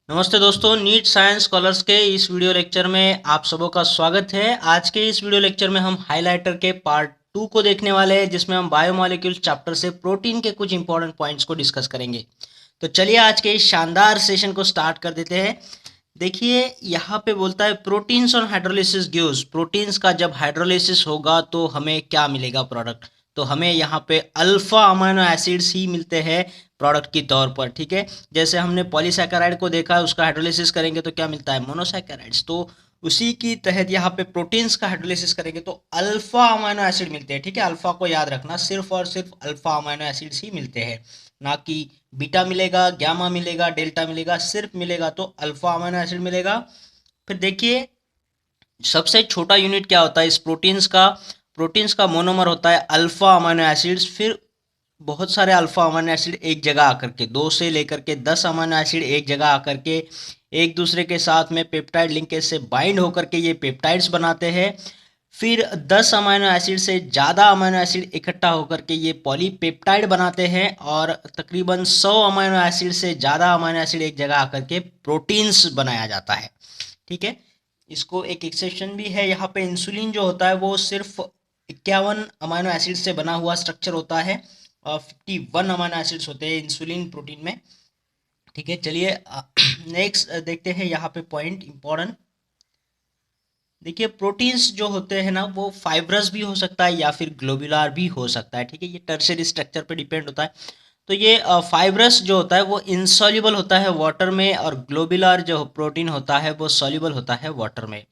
नमस्ते दोस्तों, NEET science scholars के इस वीडियो लेक्चर में आप सबों का स्वागत है। आज के इस वीडियो लेक्चर में हम हाइलाइटर के पार्ट 2 को देखने वाले हैं, जिसमें हम बायोमोलिक्यूल्स चैप्टर से प्रोटीन के कुछ इंपॉर्टेंट पॉइंट्स को डिस्कस करेंगे। तो चलिए आज के इस शानदार सेशन को स्टार्ट कर देते हैं। देखिए यहाँ पे बोलता है proteins on hydrolysis gives. Proteins का जब हाइड्रोलिसिस होगा तो हमें क्या मिलेगा प्रोडक्ट। तो हमें यहाँ पे अल्फा अमीनो एसिड्स ही मिलते हैं प्रोडक्ट के तौर पर। ठीक है, जैसे हमने पॉलीसैकेराइड को देखा है, उसका हाइड्रोलिसिस करेंगे तो क्या मिलता है, मोनोसैकेराइड्स। तो उसी की तहत यहाँ पे प्रोटीन्स का हाइड्रोलिसिस करेंगे तो अल्फा अमीनो एसिड मिलते हैं। ठीक है, अल्फा को याद रखना, सिर्फ और सिर्फ अल्फा अमीनो एसिड्स ही मिलते हैं, ना कि बीटा मिलेगा, गामा मिलेगा, डेल्टा मिलेगा। सिर्फ मिलेगा तो अल्फा अमीनो एसिड मिलेगा। फिर देखिए सबसे छोटा यूनिट क्या होता है इस प्रोटीन्स का मोनोमर होता है अल्फा अमीनो एसिड्स। फिर बहुत सारे अल्फा अमीनो एसिड एक जगह आकर के 2 से लेकर के 10 अमीनो एसिड एक जगह आकर के एक दूसरे के साथ में पेप्टाइड लिंकेज से बाइंड होकर के ये पेप्टाइड्स बनाते हैं। फिर 10 अमीनो एसिड से ज़्यादा अमीनो एसिड इकट्ठा होकर के ये पॉलीपेप्टाइड बनाते हैं, और तकरीबन 100 अमीनो एसिड से ज़्यादा अमीनो एसिड एक जगह आकर के प्रोटीन्स बनाया जाता है। ठीक है, इसको एक एक्सेप्शन भी है यहाँ पे। इंसुलिन जो होता है वो सिर्फ 51 अमीनो एसिड से बना हुआ स्ट्रक्चर होता है, और 51 अमीनो एसिड्स होते हैं इंसुलिन प्रोटीन में। ठीक है, चलिए नेक्स्ट देखते हैं यहाँ पे पॉइंट इंपॉर्टेंट। देखिए प्रोटीन्स जो होते हैं ना वो फाइब्रस भी हो सकता है या फिर ग्लोबुलर भी हो सकता है। ठीक है, ये टर्शियरी स्ट्रक्चर पे डिपेंड होता है। तो ये फाइब्रस जो होता है वो इनसॉल्युबल होता है वाटर में, और ग्लोबुलर जो प्रोटीन होता है वो सॉल्युबल होता है वाटर में।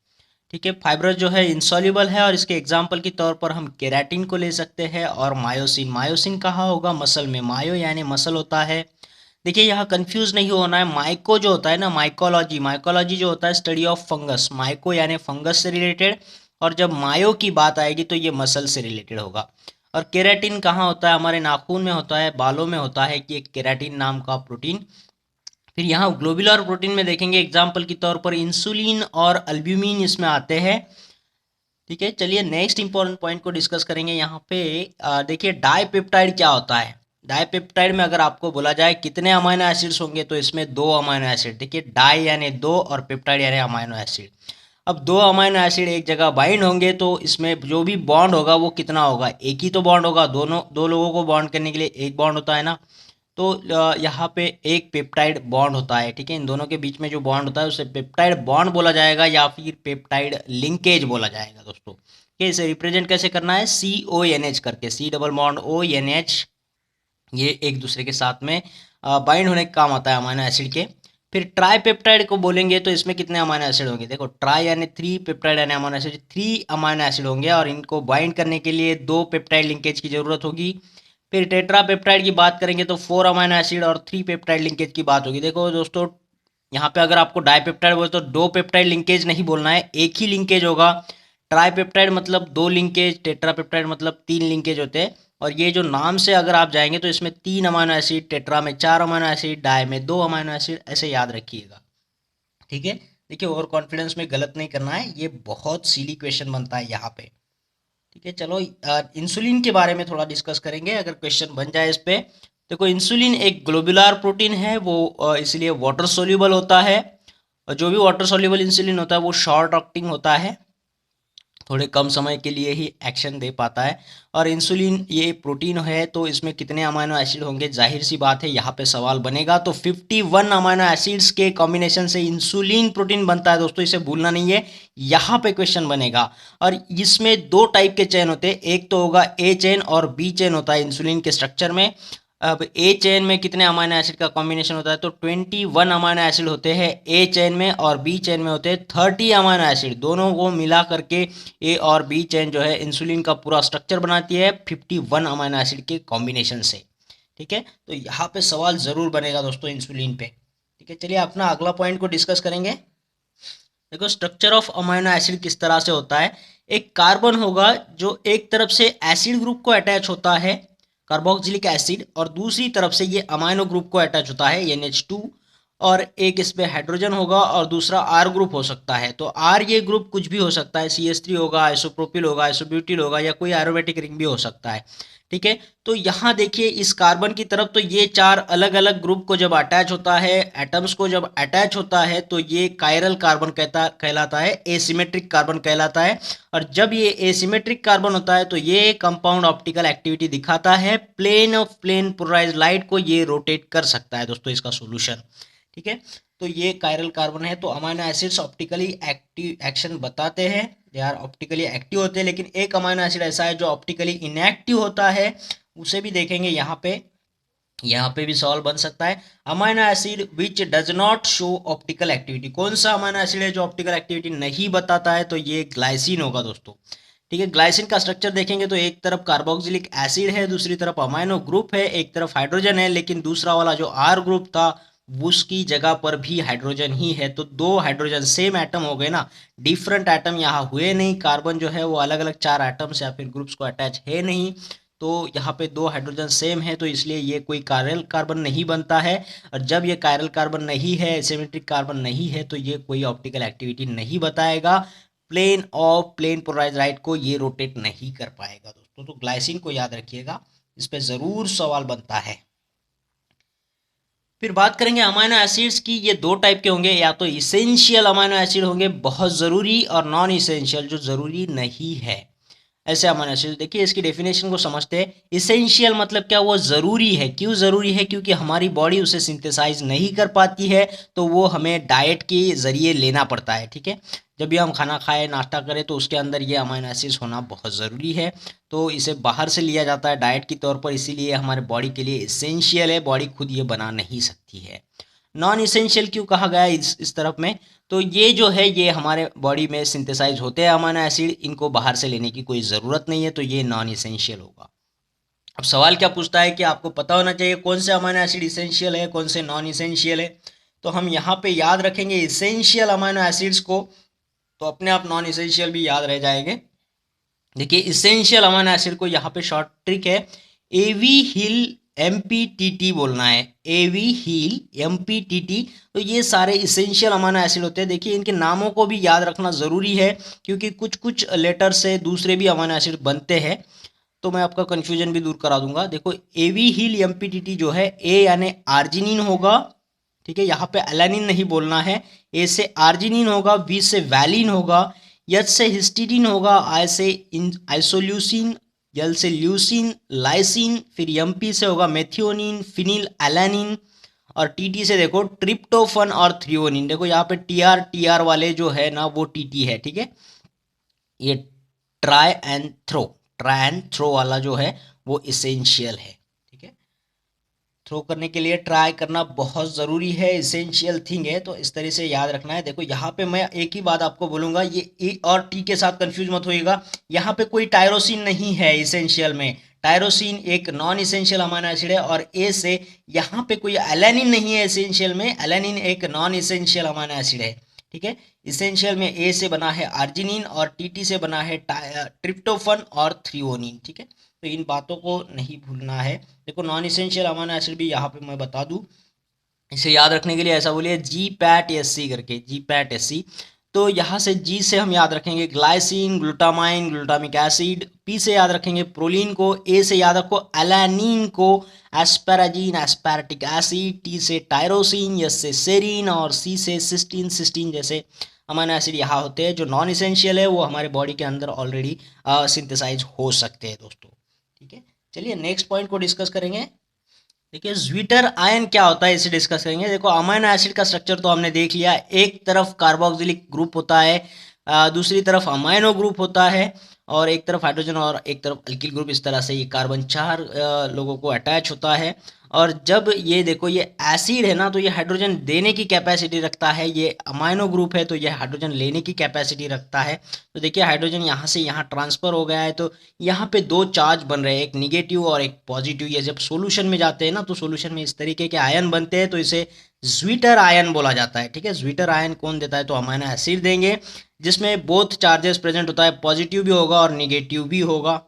ठीक है, फाइब्रस जो है इंसॉल्युबल है, और इसके एग्जांपल के तौर पर हम केराटिन को ले सकते हैं, और मायोसिन। मायोसिन कहाँ होगा, मसल में। मायो यानी मसल होता है। देखिए यहाँ कंफ्यूज नहीं होना है। माइको जो होता है ना, माइकोलॉजी, माइकोलॉजी जो होता है स्टडी ऑफ फंगस। माइको यानी फंगस से रिलेटेड, और जब मायो की बात आएगी तो ये मसल से रिलेटेड होगा। और केराटिन कहाँ होता है, हमारे नाखून में होता है, बालों में होता है कि एक केराटिन नाम का प्रोटीन। फिर यहाँ ग्लोबुलर प्रोटीन में देखेंगे एग्जाम्पल के तौर पर इंसुलिन और अल्ब्यूमिन इसमें आते हैं। ठीक है, चलिए नेक्स्ट इंपॉर्टेंट पॉइंट को डिस्कस करेंगे यहाँ पे। देखिए डाइपेप्टाइड क्या होता है। डाइपेप्टाइड में अगर आपको बोला जाए कितने अमीनो एसिड्स होंगे तो इसमें 2 अमीनो एसिड। देखिए डाई यानी 2 और पेप्टाइड यानी अमीनो एसिड। अब 2 अमीनो एसिड एक जगह बाइंड होंगे तो इसमें जो भी बॉन्ड होगा वो कितना होगा, एक ही तो बॉन्ड होगा। दोनों दो लोगों को बॉन्ड करने के लिए एक बॉन्ड होता है ना। तो यहाँ पे एक पेप्टाइड बॉन्ड होता है। ठीक है, इन दोनों के बीच में जो बॉन्ड होता है उसे पेप्टाइड बॉन्ड बोला जाएगा, या फिर पेप्टाइड लिंकेज बोला जाएगा दोस्तों। ठीक है, इसे रिप्रेजेंट कैसे करना है, CONH करके, C डबल बॉन्ड ONH। ये एक दूसरे के साथ में बाइंड होने का काम आता है अमीनो एसिड के। फिर ट्राई पेप्टाइड को बोलेंगे तो इसमें कितने अमीनो एसिड होंगे। देखो ट्राई यानी 3, पेप्टाइड यानी अमीनो एसिड, 3 अमीनो एसिड होंगे, और इनको बाइंड करने के लिए 2 पेप्टाइड लिंकेज की जरूरत होगी। फिर टेट्रा पेप्टाइड की बात करेंगे तो 4 अमीनो एसिड और 3 पेप्टाइड लिंकेज की बात होगी। देखो दोस्तों यहाँ पे अगर आपको डाइपेप्टाइड बोले तो 2 पेप्टाइड लिंकेज नहीं बोलना है, एक ही लिंकेज होगा। ट्राईपेप्टाइड मतलब 2 लिंकेज, टेट्रापेप्टाइड मतलब 3 लिंकेज होते हैं। और ये जो नाम से अगर आप जाएंगे तो इसमें 3 अमीनो एसिड, टेट्रा में 4 अमीनो एसिड, डाई में 2 अमीनो एसिड, ऐसे याद रखिएगा। ठीक है, देखिए ओवर कॉन्फिडेंस में गलत नहीं करना है, ये बहुत सिली क्वेश्चन बनता है यहाँ पे। ठीक है, चलो इंसुलिन के बारे में थोड़ा डिस्कस करेंगे अगर क्वेश्चन बन जाए इस पे। देखो इंसुलिन एक ग्लोबुलर प्रोटीन है, वो इसलिए वाटर सोल्यूबल होता है। और जो भी वाटर सोल्यूबल इंसुलिन होता है वो शॉर्ट एक्टिंग होता है, थोड़े कम समय के लिए ही एक्शन दे पाता है। और इंसुलिन ये प्रोटीन है तो इसमें कितने अमीनो एसिड होंगे, जाहिर सी बात है यहाँ पे सवाल बनेगा। तो 51 अमीनो एसिड्स के कॉम्बिनेशन से इंसुलिन प्रोटीन बनता है दोस्तों, इसे भूलना नहीं है, यहाँ पे क्वेश्चन बनेगा। और इसमें 2 टाइप के चेन होते हैं, एक तो होगा A चेन और B चेन होता है इंसुलिन के स्ट्रक्चर में। अब ए चेन में कितने अमीनो एसिड का कॉम्बिनेशन होता है, तो 21 अमीनो एसिड होते हैं ए चेन में, और बी चेन में होते हैं 30 अमीनो एसिड। दोनों को मिला करके ए और बी चेन जो है इंसुलिन का पूरा स्ट्रक्चर बनाती है 51 अमीनो एसिड के कॉम्बिनेशन से। ठीक है, तो यहाँ पे सवाल ज़रूर बनेगा दोस्तों इंसुलिन पे। ठीक है, चलिए अपना अगला पॉइंट को डिस्कस करेंगे। देखो स्ट्रक्चर ऑफ अमीनो एसिड किस तरह से होता है। एक कार्बन होगा जो एक तरफ से एसिड ग्रुप को अटैच होता है, कार्बोक्सिलिक एसिड, और दूसरी तरफ से ये अमाइनो ग्रुप को अटैच होता है NH2। और एक इस पे हाइड्रोजन होगा और दूसरा R ग्रुप हो सकता है। तो R ये ग्रुप कुछ भी हो सकता है, CH3 होगा, आइसोप्रोपिल होगा, आइसोब्यूटिल होगा, या कोई एरोमेटिक रिंग भी हो सकता है। ठीक है। तो यहाँ देखिए इस कार्बन की तरफ तो ये 4 अलग अलग ग्रुप को जब अटैच होता है, एटम्स को जब अटैच होता है तो ये कायरल कार्बन कहलाता है, एसिमेट्रिक कार्बन कहलाता है। और जब ये एसिमेट्रिक कार्बन होता है तो ये कंपाउंड ऑप्टिकल एक्टिविटी दिखाता है, plane of plane polarized light को ये रोटेट कर सकता है दोस्तों, इसका सोल्यूशन। ठीक है, तो ये कायरल कार्बन है। तो amino acids optically active action बताते हैं, दे आर ऑप्टिकली एक्टिव होते हैं। लेकिन एक अमाइनो एसिड ऐसा है जो ऑप्टिकली इनएक्टिव होता है, उसे भी देखेंगे यहाँ पे भी सवाल बन सकता है। Amino acid which does not show optical activity, कौन सा अमाइनो एसिड है जो ऑप्टिकल एक्टिविटी नहीं बताता है, तो ये ग्लाइसिन होगा दोस्तों। ठीक है, ग्लाइसिन का स्ट्रक्चर देखेंगे तो एक तरफ कार्बोक्सिलिक एसिड है, दूसरी तरफ अमाइनो ग्रुप है, एक तरफ हाइड्रोजन है, लेकिन दूसरा वाला जो आर ग्रुप था उसकी जगह पर भी हाइड्रोजन ही है। तो 2 हाइड्रोजन सेम एटम हो गए ना, डिफरेंट एटम यहाँ हुए नहीं। कार्बन जो है वो अलग अलग 4 एटम्स या फिर ग्रुप्स को अटैच है नहीं, तो यहाँ पे 2 हाइड्रोजन सेम है, तो इसलिए ये कोई कायरल कार्बन नहीं बनता है। और जब ये कायरल कार्बन नहीं है, सिमेट्रिक कार्बन नहीं है, तो ये कोई ऑप्टिकल एक्टिविटी नहीं बताएगा, प्लेन पोलराइज्ड लाइट को ये रोटेट नहीं कर पाएगा दोस्तों। तो ग्लाइसिन को याद रखिएगा, इस पे जरूर सवाल बनता है। फिर बात करेंगे अमाइनो एसिड्स की। ये 2 टाइप के होंगे, या तो इसेंशियल अमाइनो एसिड होंगे बहुत ज़रूरी, और नॉन इसेंशियल जो ज़रूरी नहीं है, ऐसे अमाइनो एसिड। देखिए इसकी डेफिनेशन को समझते हैं। इसेंशियल मतलब क्या, वो ज़रूरी है। क्यों ज़रूरी है? क्योंकि हमारी बॉडी उसे सिंथेसाइज नहीं कर पाती है, तो वो हमें डाइट के ज़रिए लेना पड़ता है। ठीक है, जब भी हम खाना खाएं, नाश्ता करें, तो उसके अंदर ये अमाइनो एसिड्स होना बहुत ज़रूरी है। तो इसे बाहर से लिया जाता है डाइट के तौर पर, इसीलिए हमारे बॉडी के लिए इसेंशियल है, बॉडी खुद ये बना नहीं सकती है। नॉन इसेंशियल क्यों कहा गया है इस तरफ में, तो ये जो है ये हमारे बॉडी में सिंथेसाइज होते हैं अमाइनो एसिड, इनको बाहर से लेने की कोई ज़रूरत नहीं है, तो ये नॉन इसेंशियल होगा। अब सवाल क्या पूछता है कि आपको पता होना चाहिए कौन से अमाइनो एसिड इसेंशियल है, कौन से नॉन इसेंशियल है। तो हम यहाँ पे याद रखेंगे इसेंशियल अमाइनो एसिड्स को, तो अपने आप नॉन इसेंशियल भी याद रह जाएंगे। देखिए इसेंशियल अमाइनो एसिड को यहाँ पे शॉर्ट ट्रिक है, एवी हिल MPTT बोलना है, एवी हील MPTT। तो ये सारे इसेंशियल अमाइनो एसिड होते हैं। देखिए इनके नामों को भी याद रखना ज़रूरी है, क्योंकि कुछ कुछ लेटर से दूसरे भी अमाइनो एसिड बनते हैं, तो मैं आपका कन्फ्यूजन भी दूर करा दूंगा। देखो एवी हील MPTT जो है, ए यानी आर्जिनिन होगा, ठीक है, यहाँ पे एलानिन नहीं बोलना है। ए से आर्जिनिन होगा, बी से वैलिन होगा, एच से हिस्टीडीन होगा, आई से आइसोल्यूसिन, एल से ल्यूसिन, लाइसिन, फिर एमपी से होगा मेथियोनिन, फिनिल एलानिन, और टीटी से देखो ट्रिप्टोफन और थ्रियोनिन। देखो यहाँ पे टीआर वाले जो है ना वो टीटी है। ठीक है, ये ट्राई एंड थ्रो वाला जो है वो इसेंशियल है। ठीक है, थ्रो करने के लिए ट्राई करना बहुत ज़रूरी है, इसेंशियल थिंग है, तो इस तरह से याद रखना है। देखो यहाँ पे मैं एक ही बात आपको बोलूँगा, ये ए और टी के साथ कंफ्यूज मत होइएगा। यहाँ पे कोई टायरोसिन नहीं है इसेंशियल में, टायरोसिन एक नॉन इसेंशियल अमाइनो एसिड है। और ए से यहाँ पे कोई एलानिन नहीं है इसेंशियल में, एलानिन एक नॉन इसेंशियल अमाइनो एसिड है। ठीक है, इसेंशियल में ए से बना है आर्जिनिन और टीटी से बना है ट्रिप्टोफन और थ्रियोनिन। ठीक है, तो इन बातों को नहीं भूलना है। देखो नॉन इसेंशियल अमाइनो एसिड भी यहाँ पे मैं बता दूं, इसे याद रखने के लिए ऐसा बोलिए GPAT-SC करके, GPAT-SC। तो यहाँ से जी से हम याद रखेंगे glycine, glutamine, glutamic acid, P से याद रखेंगे प्रोलीन को, ए से याद रखो एलानिन को, एस्पेराजिन एस्पेरेटिक एसिड, टी से टायरोसिन, एस से सेरीन, और सी से सिस्टीन जैसे अमाइनो एसिड यहाँ होते हैं। जो नॉन इसेंशियल है वो हमारे बॉडी के अंदर ऑलरेडी सिंथेसाइज हो सकते हैं दोस्तों। ठीक है, चलिए नेक्स्ट पॉइंट को डिस्कस करेंगे। देखिए ज्विटर आयन क्या होता है, इसे डिस्कस करेंगे। देखो अमाइनो एसिड का स्ट्रक्चर तो हमने देख लिया, एक तरफ कार्बोक्सिलिक ग्रुप होता है, दूसरी तरफ अमाइनो ग्रुप होता है, और एक तरफ हाइड्रोजन और एक तरफ अल्किल ग्रुप। इस तरह से ये कार्बन 4 लोगों को अटैच होता है। और जब ये देखो ये एसिड है ना, तो ये हाइड्रोजन देने की कैपेसिटी रखता है, ये अमाइनो ग्रुप है तो ये हाइड्रोजन लेने की कैपेसिटी रखता है। तो देखिए हाइड्रोजन यहाँ से यहाँ ट्रांसफ़र हो गया है, तो यहाँ पे 2 चार्ज बन रहे हैं, एक निगेटिव और एक पॉजिटिव। ये जब सोल्यूशन में जाते हैं ना, तो सोल्यूशन में इस तरीके के आयन बनते हैं, तो इसे ज्विटर आयन बोला जाता है। ठीक है, ज्विटर आयन कौन देता है, तो अमाइनो एसिड देंगे, जिसमें बोथ चार्जेस प्रेजेंट होता है, पॉजिटिव भी होगा और निगेटिव भी होगा।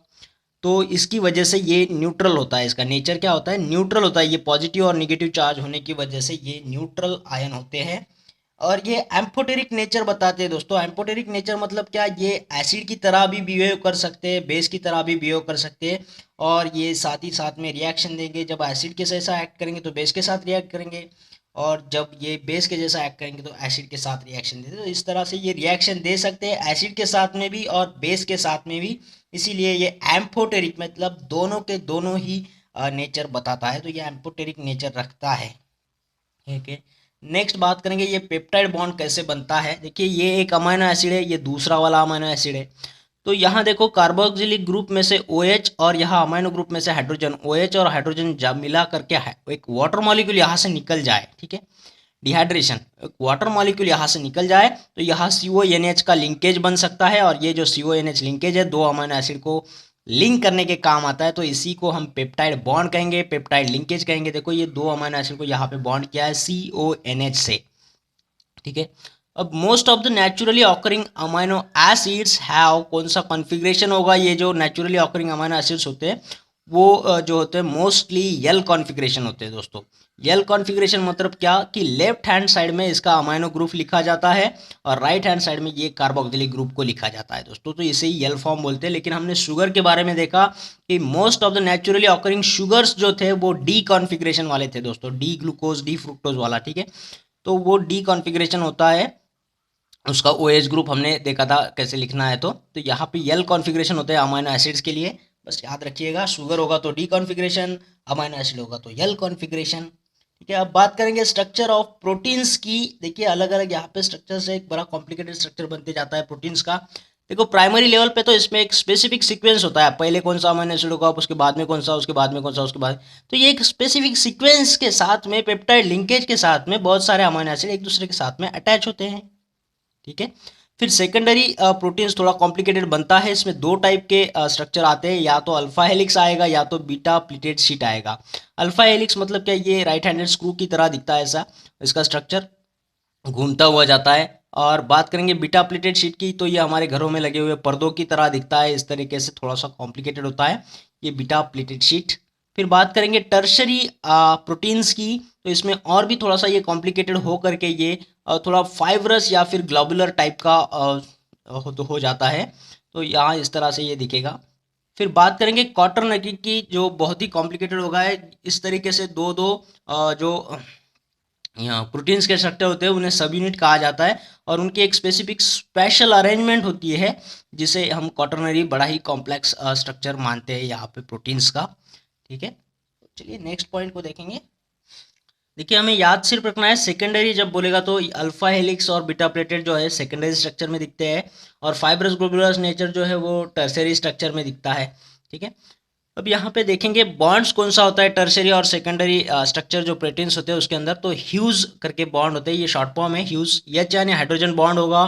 तो इसकी वजह से ये न्यूट्रल होता है, इसका नेचर क्या होता है, न्यूट्रल होता है। ये पॉजिटिव और निगेटिव चार्ज होने की वजह से ये न्यूट्रल आयन होते हैं। और ये एम्फोटेरिक नेचर बताते हैं दोस्तों। एम्फोटेरिक नेचर मतलब क्या, ये एसिड की तरह भी बिहेव कर सकते हैं, बेस की तरह भी बिहेव कर सकते हैं, और ये साथ ही साथ में रिएक्शन देंगे। जब एसिड के जैसा एक्ट करेंगे तो बेस के साथ रिएक्ट करेंगे, और जब ये बेस के जैसा एक्ट करेंगे तो एसिड के साथ रिएक्शन देते हैं। तो इस तरह से ये रिएक्शन दे सकते हैं एसिड के साथ में भी और बेस के साथ में भी, इसीलिए ये एम्फोटेरिक मतलब दोनों के दोनों ही नेचर बताता है। तो ये एम्फोटेरिक नेचर रखता है। ठीक है, नेक्स्ट बात करेंगे ये पेप्टाइड बॉन्ड कैसे बनता है। देखिए ये एक अमाइनो एसिड है, ये दूसरा वाला अमाइनो एसिड है। तो यहाँ देखो कार्बोक्सिलिक ग्रुप में से OH और यहाँ अमाइनो ग्रुप में से हाइड्रोजन, OH और हाइड्रोजन जब मिला करके एक वाटर मॉलिक्यूल यहाँ से निकल जाए, ठीक है, डिहाइड्रेशन, एक वाटर मॉलिक्यूल यहाँ से निकल जाए तो यहाँ CONH का लिंकेज बन सकता है, और ये जो CONH लिंकेज है दो अमाइनो एसिड को लिंक करने के काम आता है। तो इसी को हम पेप्टाइड बॉन्ड कहेंगे, पेप्टाइड लिंकेज कहेंगे। देखो ये दो अमाइनो एसिड को यहाँ पे बॉन्ड किया है CONH से, ठीक है। अब most of the naturally occurring amino acids have, कौन सा कॉन्फ़िगरेशन होगा, ये जो नेचुरली ऑकरिंग अमाइनो एसिड्स होते हैं वो जो होते हैं मोस्टली यल कॉन्फ़िगरेशन होते हैं दोस्तों। यल कॉन्फ़िगरेशन मतलब क्या कि लेफ्ट हैंड साइड में इसका अमाइनो ग्रुप लिखा जाता है और राइट हैंड साइड में ये कार्बोक्सिलिक ग्रुप को लिखा जाता है दोस्तों। तो इसे ही यल फॉर्म बोलते हैं। लेकिन हमने शुगर के बारे में देखा कि most of the naturally occurring sugars जो थे वो डी कॉन्फ़िगरेशन वाले थे दोस्तों, डी ग्लूकोज डी फ्रुक्टोज वाला, ठीक है। तो वो डी कॉन्फ़िगरेशन होता है, उसका OH ग्रुप हमने देखा था कैसे लिखना है। तो यहाँ पे यल कॉन्फ़िगरेशन होते हैं अमाइनो एसिड्स के लिए, बस याद रखिएगा। शुगर होगा तो डी कॉन्फ़िगरेशन, अमाइनो एसिड होगा तो यल कॉन्फ़िगरेशन, ठीक है। अब बात करेंगे स्ट्रक्चर ऑफ प्रोटीन्स की। देखिए अलग अलग यहाँ पे स्ट्रक्चर से एक बड़ा कॉम्प्लिकेटेड स्ट्रक्चर बनते जाता है प्रोटीन्स का। देखो प्राइमरी लेवल पे तो इसमें एक स्पेसिफिक सीक्वेंस होता है, पहले कौन सा अमाइनो एसिड होगा, उसके बाद में कौन सा, उसके बाद में कौन सा, उसके बाद। तो ये एक स्पेसिफिक सीक्वेंस के साथ में पेप्टाइड लिंकेज के साथ में बहुत सारे अमाइनो एसिड एक दूसरे के साथ में अटैच होते हैं, ठीक है। फिर सेकेंडरी प्रोटीन्स थोड़ा कॉम्प्लिकेटेड बनता है। इसमें दो टाइप के स्ट्रक्चर आते हैं, या तो अल्फा हेलिक्स आएगा या तो बीटा प्लीटेड शीट आएगा। अल्फा हेलिक्स मतलब क्या, ये राइट हैंडेड स्क्रू की तरह दिखता है, ऐसा इसका स्ट्रक्चर घूमता हुआ जाता है। और बात करेंगे बीटा प्लीटेड शीट की, तो ये हमारे घरों में लगे हुए पर्दों की तरह दिखता है, इस तरीके से थोड़ा सा कॉम्प्लिकेटेड होता है ये बीटा प्लीटेड शीट। फिर बात करेंगे टर्शरी प्रोटीन्स की, तो इसमें और भी थोड़ा सा ये कॉम्प्लिकेटेड हो करके ये थोड़ा फाइब्रस या फिर ग्लोबुलर टाइप का हो जाता है। तो यहाँ इस तरह से ये दिखेगा। फिर बात करेंगे क्वाटरनरी की, जो बहुत ही कॉम्प्लिकेटेड होगा है। इस तरीके से दो दो जो यहाँ प्रोटीन्स के स्ट्रक्चर होते हैं उन्हें सब यूनिट कहा जाता है, और उनकी एक स्पेसिफिक स्पेशल अरेंजमेंट होती है जिसे हम क्वाटरनरी बड़ा ही कॉम्प्लेक्स स्ट्रक्चर मानते हैं यहाँ पे प्रोटीन्स का, ठीक है। चलिए नेक्स्ट पॉइंट को देखेंगे। देखिए हमें याद सिर्फ रखना है, सेकेंडरी जब बोलेगा तो अल्फा हेलिक्स और बीटा प्लेटेड जो है सेकेंडरी स्ट्रक्चर में दिखते हैं, और फाइब्रस ग्लोबुलर नेचर जो है वो टर्सरी स्ट्रक्चर में दिखता है, ठीक है। अब यहाँ पे देखेंगे बॉन्ड्स कौन सा होता है टर्सरी और सेकेंडरी स्ट्रक्चर जो प्रोटीन्स होते हैं उसके अंदर। तो ह्यूज करके बॉन्ड होते हैं, ये शॉर्ट फॉर्म है ह्यूज। H यानी हाइड्रोजन बॉन्ड होगा,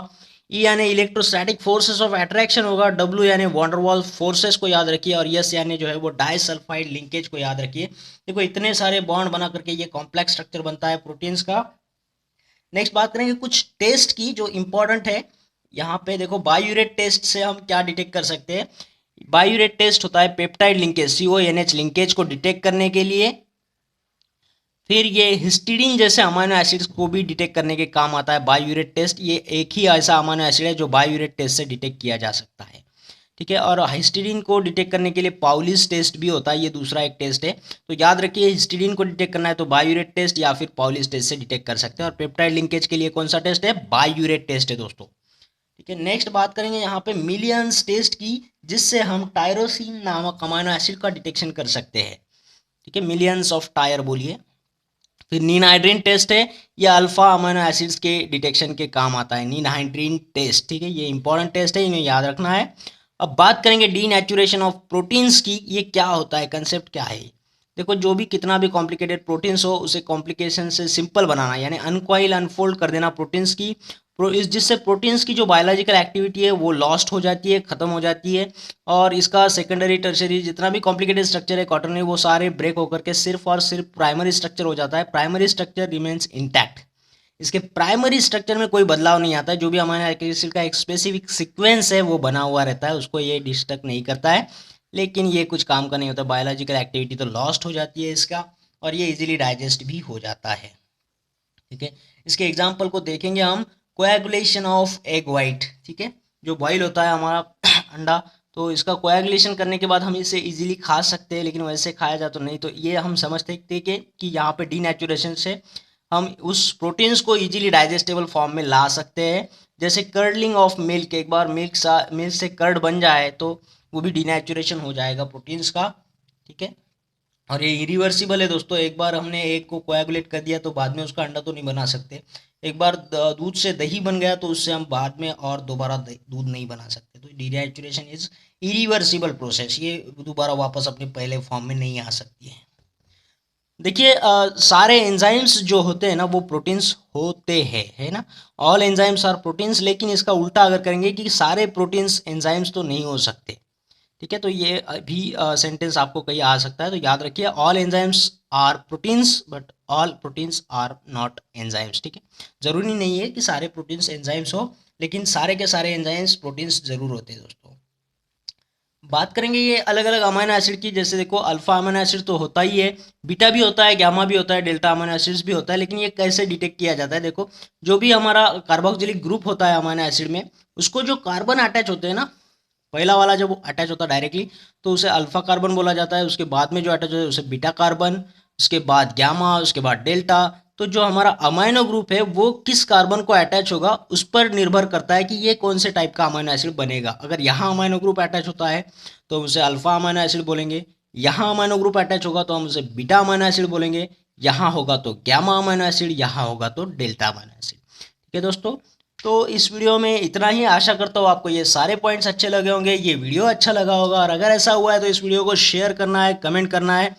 E यानी इलेक्ट्रोस्टैटिक फोर्सेस ऑफ अट्रैक्शन होगा, W यानी वॉन्डरवॉल फोर्सेस को याद रखिए, और S यानी जो है वो डाइसल्फाइड लिंकेज को याद रखिए। देखो इतने सारे बॉन्ड बना करके ये कॉम्प्लेक्स स्ट्रक्चर बनता है प्रोटीन्स का। नेक्स्ट बात करेंगे कुछ टेस्ट की जो इंपॉर्टेंट है। यहाँ पे देखो बायोरेट टेस्ट से हम क्या डिटेक्ट कर सकते हैं। बायोरेट टेस्ट होता है पेप्टाइड लिंकेज CONH लिंकेज को डिटेक्ट करने के लिए। फिर ये हिस्टीडीन जैसे अमाइनो एसिड्स को भी डिटेक्ट करने के काम आता है बायोरेट टेस्ट। ये एक ही ऐसा अमाइनो एसिड है जो बायोरेट टेस्ट से डिटेक्ट किया जा सकता है, ठीक है। और हिस्टीडीन को डिटेक्ट करने के लिए पाउलिस टेस्ट भी होता है, ये दूसरा एक टेस्ट है। तो याद रखिए हिस्टीडीन को डिटेक्ट करना है तो बायोरेट टेस्ट या फिर पाउलिस टेस्ट से डिटेक्ट कर सकते हैं। और पेप्टाइड लिंकेज के लिए कौन सा टेस्ट है, बायोरेट टेस्ट है दोस्तों, ठीक है। नेक्स्ट बात करेंगे यहाँ पे मिलियंस टेस्ट की, जिससे हम टायरोसिन नामक अमाइनो एसिड का डिटेक्शन कर सकते हैं, ठीक है। मिलियंस ऑफ टायर बोलिए। फिर नीनहाइड्रीन टेस्ट है, ये अल्फा अमाइनो एसिड्स के डिटेक्शन के काम आता है, नीनहाइड्रीन टेस्ट, ठीक है। ये इंपॉर्टेंट टेस्ट है, इन्हें याद रखना है। अब बात करेंगे डीनेचुरेशन ऑफ प्रोटीन्स की, ये क्या होता है, कंसेप्ट क्या है। देखो जो भी कितना भी कॉम्प्लिकेटेड प्रोटीन्स हो उसे कॉम्प्लिकेशन से सिंपल बनाना, यानी अनकॉइल अनफोल्ड कर देना प्रोटीन्स की, जिससे प्रोटीन्स की जो बायोलॉजिकल एक्टिविटी है वो लॉस्ट हो जाती है, ख़त्म हो जाती है। और इसका सेकेंडरी टर्शरी जितना भी कॉम्प्लिकेटेड स्ट्रक्चर है क्वाटरनरी वो सारे ब्रेक होकर के सिर्फ और सिर्फ प्राइमरी स्ट्रक्चर हो जाता है। प्राइमरी स्ट्रक्चर रिमेन्स इंटैक्ट, इसके प्राइमरी स्ट्रक्चर में कोई बदलाव नहीं आता है। जो भी अमाइनो एसिड का एक स्पेसिफिक सीक्वेंस है वो बना हुआ रहता है, उसको ये डिस्टर्ब नहीं करता है। लेकिन ये कुछ काम का नहीं होता, बायोलॉजिकल एक्टिविटी तो लॉस्ट हो जाती है इसका, और ये इजीली डाइजेस्ट भी हो जाता है, ठीक है। इसके एग्जाम्पल को देखेंगे हम, कोएगुलेशन ऑफ एग वाइट, ठीक है, जो बॉईल होता है हमारा अंडा, तो इसका कोएगुलेशन करने के बाद हम इसे इजीली खा सकते हैं, लेकिन वैसे खाया जाए तो नहीं। तो ये हम समझते थे कि यहाँ पे डीनेचुरेशन से हम उस प्रोटीन्स को इजीली डाइजेस्टेबल फॉर्म में ला सकते हैं। जैसे कर्डलिंग ऑफ मिल्क, एक बार मिल्क से कर्ड बन जाए तो वो भी डीनेचुरेशन हो जाएगा प्रोटीन्स का, ठीक है। और ये इरिवर्सिबल है दोस्तों, एक बार हमने एग को कोएगुलेट कर दिया तो बाद में उसका अंडा तो नहीं बना सकते। एक बार दूध से दही बन गया तो उससे हम बाद में और दोबारा दूध नहीं बना सकते। तो डीनेचुरेशन इज इरिवर्सिबल प्रोसेस, ये दोबारा वापस अपने पहले फॉर्म में नहीं आ सकती है। देखिए सारे एंजाइम्स जो होते हैं ना वो प्रोटीन्स होते हैं, है ना, ऑल एंजाइम्स आर प्रोटीन्स। लेकिन इसका उल्टा अगर करेंगे कि सारे प्रोटीन्स एंजाइम्स तो नहीं हो सकते, ठीक है। तो ये भी सेंटेंस आपको कहीं आ सकता है, तो याद रखिए, all enzymes are proteins but all proteins are not enzymes, ठीक है। जरूरी नहीं है कि सारे प्रोटीन्स एंजाइम्स हो, लेकिन सारे के सारे एंजाइम्स प्रोटीन्स जरूर होते हैं दोस्तों। बात करेंगे ये अलग अलग अमीनो एसिड की, जैसे देखो अल्फा अमीनो एसिड तो होता ही है, बीटा भी होता है, गामा भी होता है, डेल्टा अमीनो एसिड्स भी होता है। लेकिन ये कैसे डिटेक्ट किया जाता है, देखो जो भी हमारा कार्बोक्सिलिक ग्रुप होता है अमीनो एसिड में, उसको जो कार्बन अटैच होते हैं ना, पहला वाला जब अटैच होता है डायरेक्टली तो उसे अल्फा कार्बन बोला जाता है। उसके बाद में जो अटैच होता है उसे बीटा कार्बन, उसके बाद गामा, उसके बाद डेल्टा। तो जो हमारा अमाइनो ग्रुप है वो किस कार्बन को अटैच होगा उस पर निर्भर करता है कि ये कौन से टाइप का अमाइनो एसिड बनेगा। अगर यहाँ अमाइनो ग्रुप अटैच होता है तो हम उसे अल्फा अमाइनो एसिड बोलेंगे, यहाँ अमाइनो ग्रुप अटैच होगा तो हम उसे बीटा अमाइनो एसिड बोलेंगे, यहाँ होगा तो गामा अमाइनो एसिड, यहाँ होगा तो डेल्टा अमाइनो एसिड, ठीक है दोस्तों। तो इस वीडियो में इतना ही, आशा करता हूँ आपको ये सारे पॉइंट्स अच्छे लगे होंगे, ये वीडियो अच्छा लगा होगा। और अगर ऐसा हुआ है तो इस वीडियो को शेयर करना है, कमेंट करना है।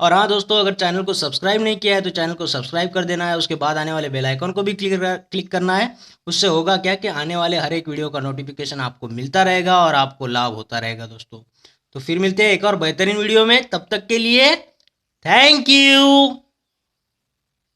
और हाँ दोस्तों, अगर चैनल को सब्सक्राइब नहीं किया है तो चैनल को सब्सक्राइब कर देना है, उसके बाद आने वाले बेल आइकन को भी क्लिक करना है। उससे होगा क्या कि आने वाले हर एक वीडियो का नोटिफिकेशन आपको मिलता रहेगा और आपको लाभ होता रहेगा दोस्तों। तो फिर मिलते हैं एक और बेहतरीन वीडियो में, तब तक के लिए थैंक यू।